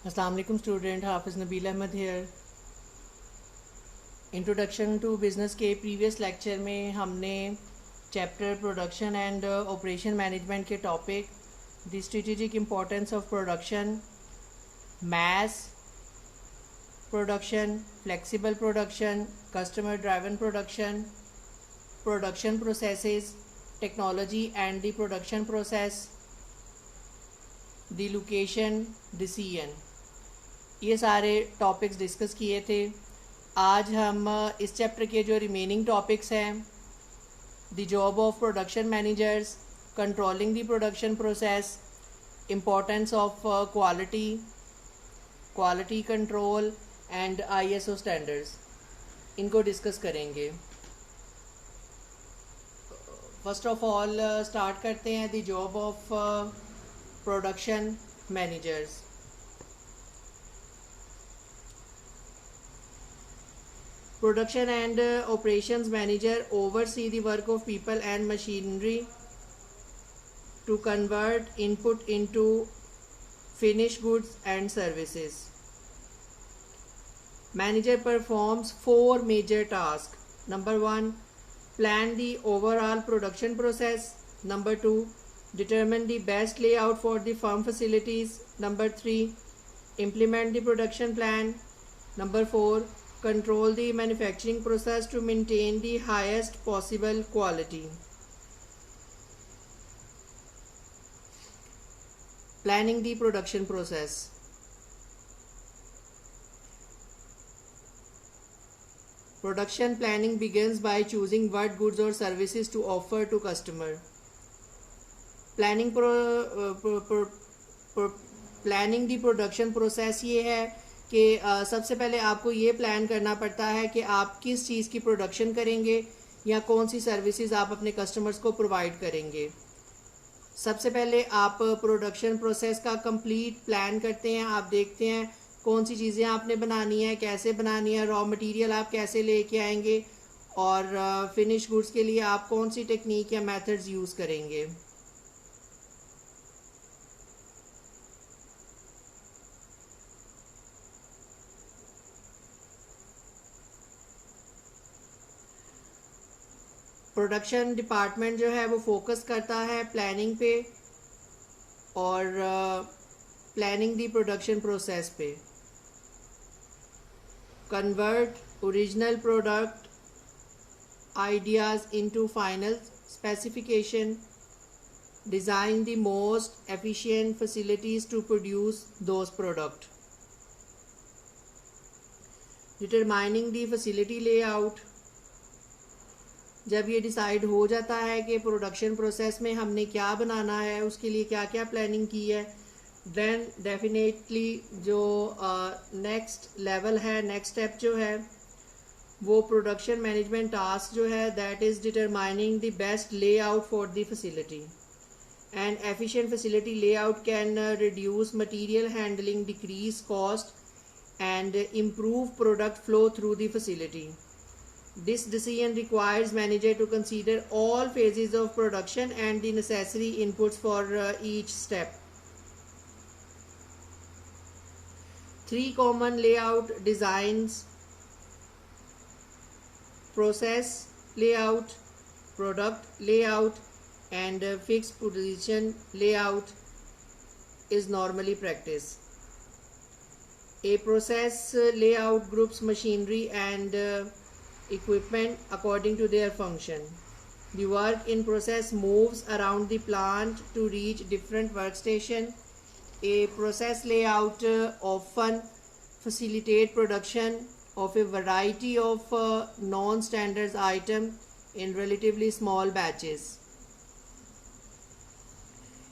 अस्सलाम वालेकुम student, Hafiz Nabeel Ahmed here. Introduction to business के प्रीवियस लेक्चर में हमने chapter production and operation management के topic the strategic importance of production, mass production, flexible production, customer driven production, production processes, technology and the production process, the location decision, ये सारे topics discuss किए थे। आज हम इस चैप्टर के जो रिमेनिंग टॉपिक्स हैं, the job of production managers, controlling the production process, importance of quality, quality control and ISO standards, इनको डिस्कस करेंगे। फर्स्ट ऑफ ऑल स्टार्ट करते हैं the job of production managers. Production and operations manager oversee the work of people and machinery to convert input into finished goods and services. Manager performs 4 major tasks. Number 1, plan the overall production process. Number 2, determine the best layout for the firm facilities. Number 3, implement the production plan. Number 4, control the manufacturing process to maintain the highest possible quality. Planning the production process. Production planning begins by choosing what goods or services to offer to customer. Planning planning the production process ये है कि सबसे पहले आपको ये plan करना पड़ता है कि आप किस चीज़ की प्रोडक्शन करेंगे या कौन सी सर्विसेज आप अपने कस्टमर्स को प्रोवाइड करेंगे। सबसे पहले आप प्रोडक्शन प्रोसेस का कंप्लीट प्लान करते हैं। आप देखते हैं कौन सी चीज़ें आपने बनानी है, कैसे बनानी है, रॉ मटेरियल आप कैसे लेके आएंगे और फिनिश गुड्स के लिए आप कौन सी टेक्निक या मेथड्स यूज़ करेंगे। प्रोडक्शन डिपार्टमेंट जो है वो फोकस करता है प्लानिंग पे और प्लानिंग दी प्रोडक्शन प्रोसेस पे। Convert original product ideas into final specification, design the most efficient facilities to produce those product, determining the facility layout. जब ये डिसाइड हो जाता है कि प्रोडक्शन प्रोसेस में हमने क्या बनाना है, उसके लिए क्या क्या प्लानिंग की है, देन डेफिनेटली जो नेक्स्ट लेवल है, नेक्स्ट स्टेप जो है वो प्रोडक्शन मैनेजमेंट टास्क जो है that is determining the best layout for the facility. And efficient facility layout can reduce material handling, decrease cost and improve product flow through the facility. This decision requires manager to consider all phases of production and the necessary inputs for each step. 3 common layout designs: process layout, product layout, and fixed position layout is normally practiced. A process layout groups machinery and equipment according to their function. The work in process moves around the plant to reach different workstation. A process layout often facilitate production of a variety of non-standard items in relatively small batches.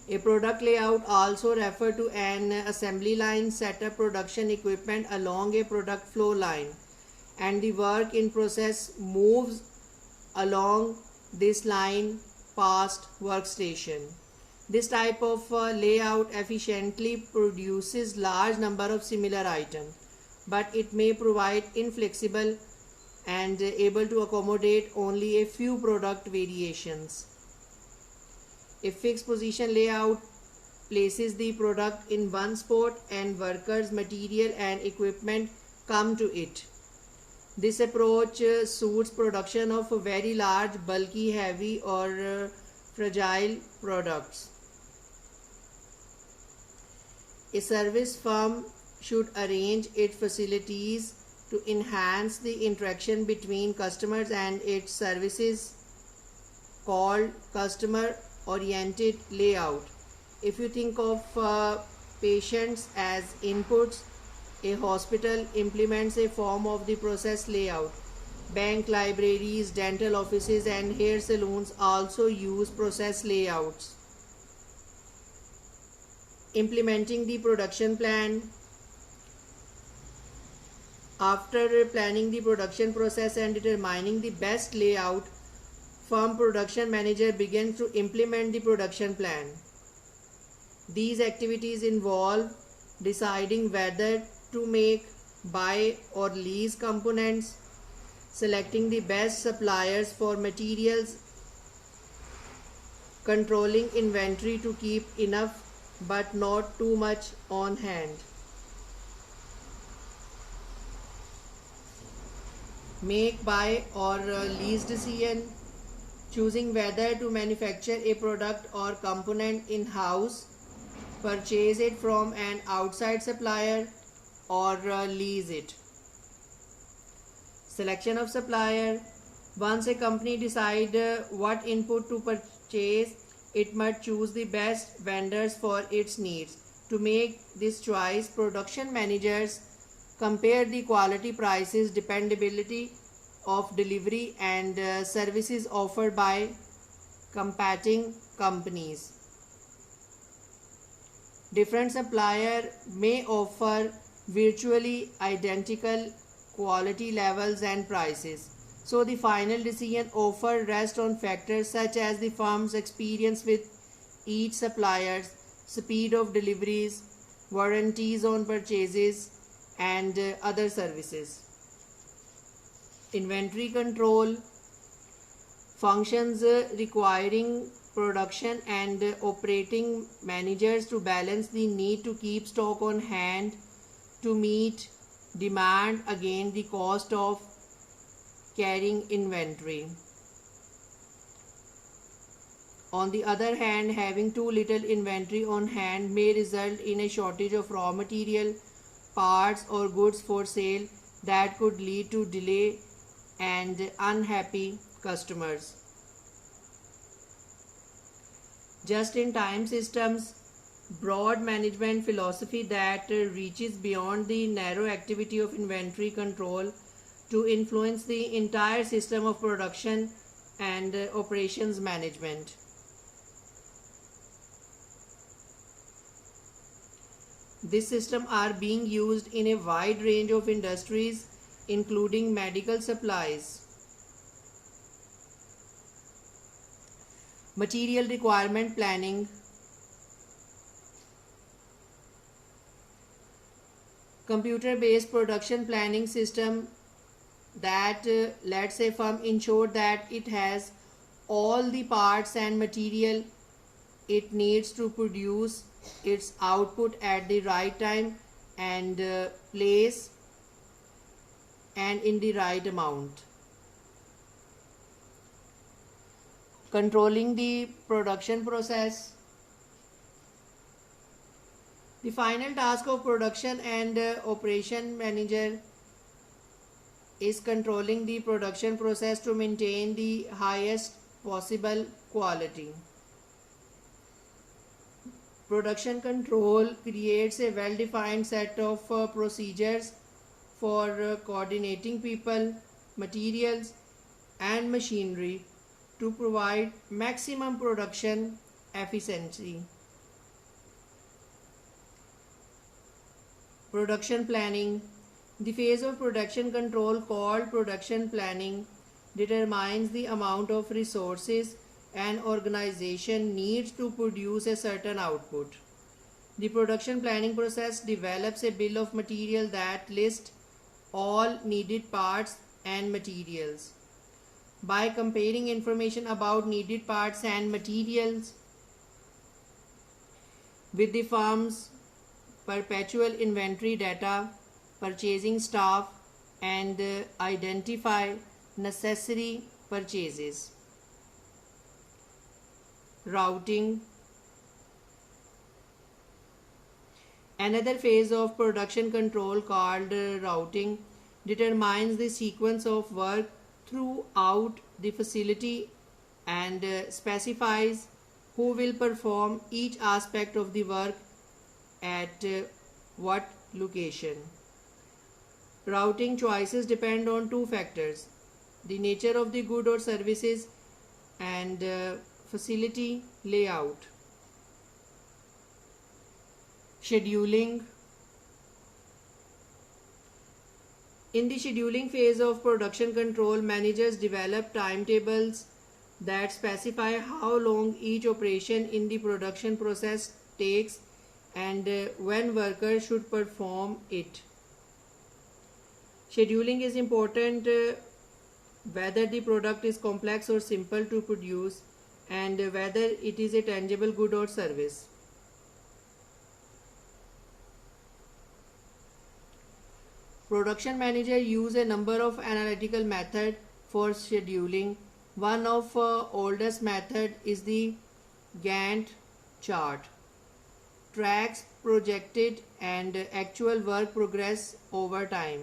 A product layout also refer to an assembly line setup production equipment along a product flow line, and the work in process moves along this line past workstation. This type of layout efficiently produces large number of similar items, but it may provide inflexible and able to accommodate only a few product variations. A fixed position layout places the product in one spot and workers, material and equipment come to it. This approach suits production of very large, bulky, heavy or fragile products. A service firm should arrange its facilities to enhance the interaction between customers and its services, called customer oriented layout. If you think of patients as inputs, a hospital implements a form of the process layout. Bank, libraries, dental offices and hair salons also use process layouts. Implementing the production plan. After planning the production process and determining the best layout, firm production manager begins to implement the production plan. These activities involve deciding whether to make, buy or lease components, selecting the best suppliers for materials, controlling inventory to keep enough but not too much on hand. Make, buy or lease decision, choosing whether to manufacture a product or component in-house, purchase it from an outside supplier or lease it. Selection of supplier. Once a company decides what input to purchase, it must choose the best vendors for its needs. To make this choice, production managers compare the quality, prices, dependability of delivery and services offered by competing companies. Different suppliers may offer virtually identical quality levels and prices. So the final decision offer rests on factors such as the firm's experience with each supplier, speed of deliveries, warranties on purchases, and other services. Inventory control. Functions requiring production and operating managers to balance the need to keep stock on hand to meet demand against the cost of carrying inventory. On the other hand, having too little inventory on hand may result in a shortage of raw material, parts or goods for sale that could lead to delay and unhappy customers. Just-in-time systems. Broad management philosophy that reaches beyond the narrow activity of inventory control to influence the entire system of production and operations management. This system are being used in a wide range of industries, including medical supplies. Material requirement planning. Computer-based production planning system that lets a firm ensure that it has all the parts and material it needs to produce its output at the right time and place and in the right amount. Controlling the production process. The final task of production and operation manager is controlling the production process to maintain the highest possible quality. Production control creates a well-defined set of procedures for coordinating people, materials, and machinery to provide maximum production efficiency. Production planning. The phase of production control called production planning determines the amount of resources an organization needs to produce a certain output. The production planning process develops a bill of material that lists all needed parts and materials. By comparing information about needed parts and materials, with the firm's perpetual inventory data, purchasing staff, and identify necessary purchases. Routing. Another phase of production control called routing determines the sequence of work throughout the facility and specifies who will perform each aspect of the work at what location. Routing choices depend on two factors: the nature of the good or services and facility layout. Scheduling. In the scheduling phase of production control, managers develop timetables that specify how long each operation in the production process takes and when workers should perform it. Scheduling is important whether the product is complex or simple to produce and whether it is a tangible good or service. Production manager use a number of analytical methods for scheduling. One of oldest method is the Gantt chart. Tracks projected and actual work progress over time.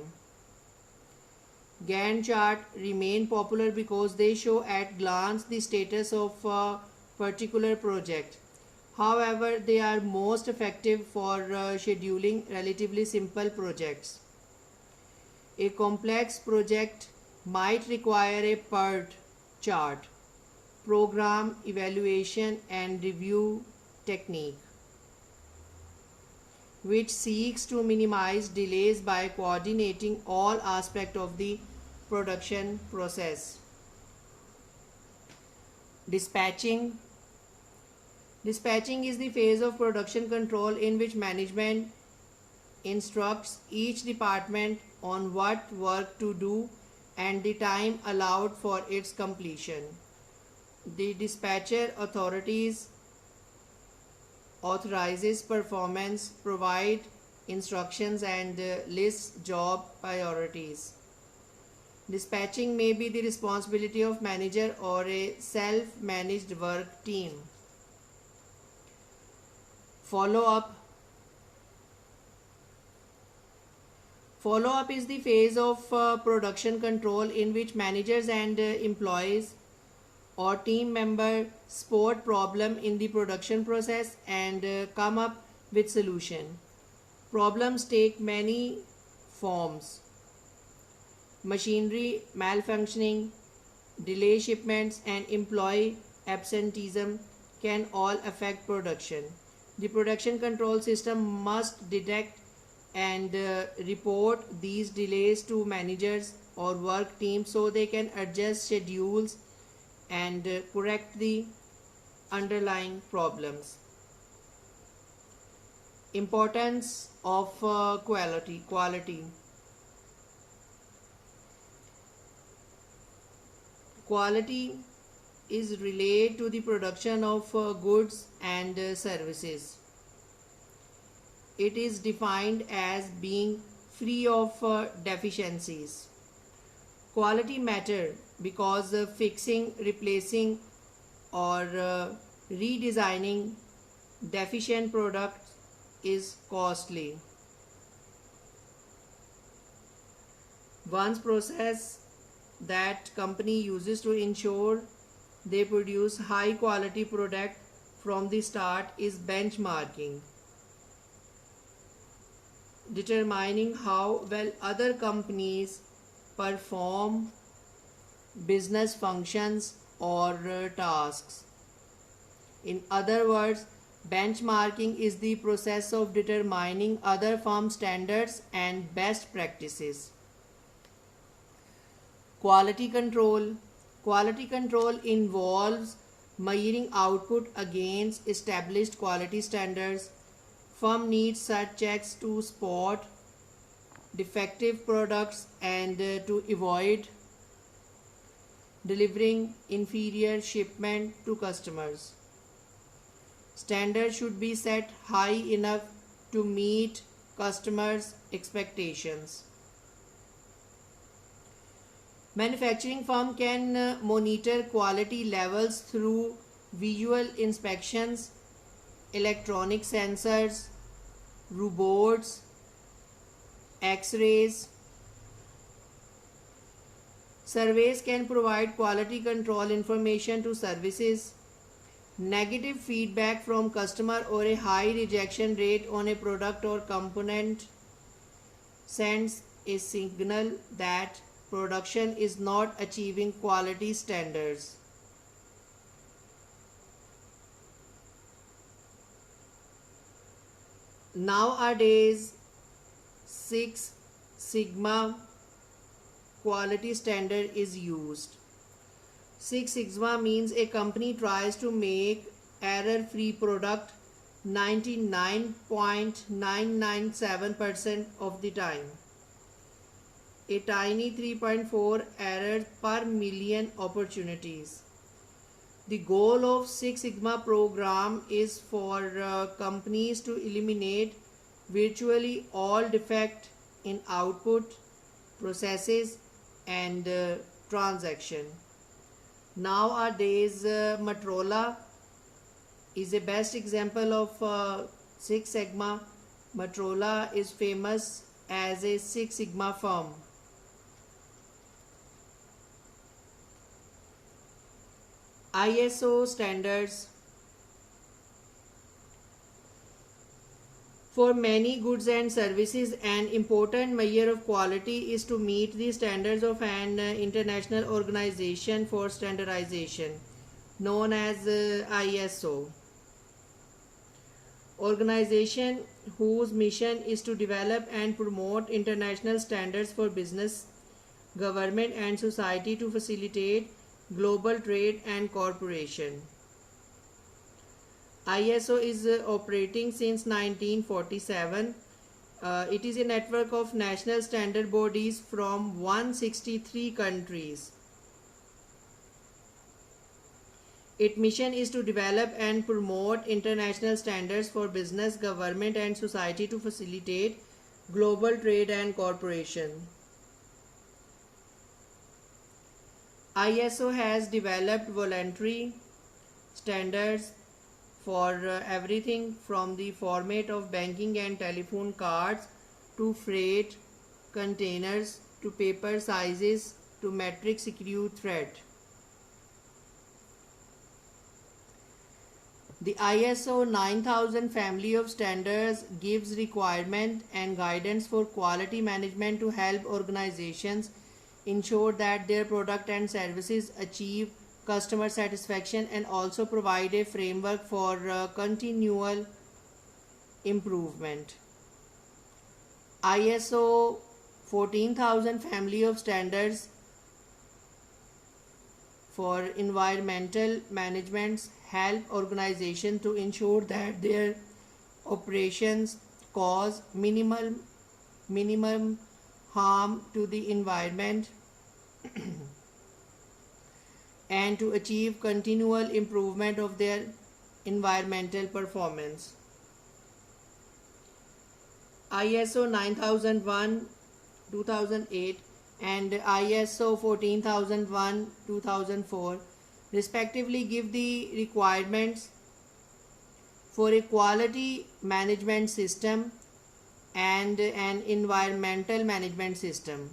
Gantt chart remain popular because they show at glance the status of a particular project. However, they are most effective for scheduling relatively simple projects. A complex project might require a PERT chart, program evaluation and review technique, which seeks to minimize delays by coordinating all aspects of the production process. Dispatching. Dispatching is the phase of production control in which management instructs each department on what work to do and the time allowed for its completion. The dispatcher authorizes performance, provide instructions and lists job priorities. Dispatching may be the responsibility of manager or a self-managed work team. Follow-up. Follow-up is the phase of production control in which managers and employees or team members spot problem in the production process and come up with solution. Problems take many forms. Machinery malfunctioning, delay shipments and employee absenteeism can all affect production. The production control system must detect and report these delays to managers or work teams so they can adjust schedules and correct the underlying problems. Importance of quality. Quality is related to the production of goods and services. It is defined as being free of deficiencies. Quality matter because fixing, replacing or redesigning deficient products is costly. One process that company uses to ensure they produce high quality product from the start is benchmarking. Determining how well other companies perform business functions or tasks. In other words, benchmarking is the process of determining other firm standards and best practices. Quality control. Quality control involves measuring output against established quality standards. Firm needs such checks to spot defective products and to avoid delivering inferior shipment to customers. Standards should be set high enough to meet customers' expectations. Manufacturing firm can monitor quality levels through visual inspections, electronic sensors, robots, X-rays. Surveys can provide quality control information to services. Negative feedback from customer or a high rejection rate on a product or component sends a signal that production is not achieving quality standards. Nowadays, Six Sigma quality standard is used. Six Sigma means a company tries to make error-free product 99.997% of the time. A tiny 3.4 errors per million opportunities. The goal of Six Sigma program is for companies to eliminate virtually all defect in output, processes and transaction. Nowadays, Motorola is a best example of Six Sigma. Motorola is famous as a Six Sigma firm. ISO standards. For many goods and services, an important measure of quality is to meet the standards of an international organization for standardization, known as ISO. Organization whose mission is to develop and promote international standards for business, government and society to facilitate global trade and cooperation. ISO is operating since 1947. It is a network of national standard bodies from 163 countries. Its mission is to develop and promote international standards for business, government and society to facilitate global trade and cooperation. ISO has developed voluntary standards for everything from the format of banking and telephone cards to freight containers to paper sizes to metric screw thread. The ISO 9000 family of standards gives requirement and guidance for quality management to help organizations ensure that their product and services achieve customer satisfaction and also provide a framework for continual improvement. ISO 14000 family of standards for environmental management help organizations to ensure that their operations cause minimum harm to the environment and to achieve continual improvement of their environmental performance. ISO 9001 2008 and ISO 14001 2004 respectively give the requirements for a quality management system and an environmental management system.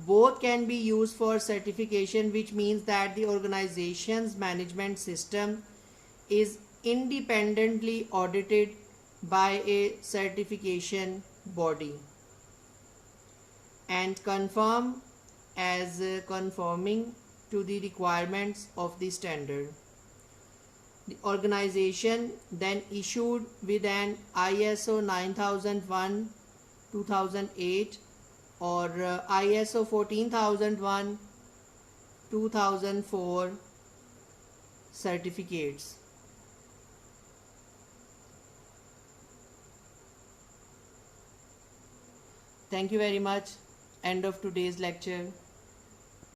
Both can be used for certification, which means that the organization's management system is independently audited by a certification body and confirm as conforming to the requirements of the standard. The organization then issued with an ISO 9001 2008 or ISO 14001 2004 certificates. Thank you very much. End of today's lecture.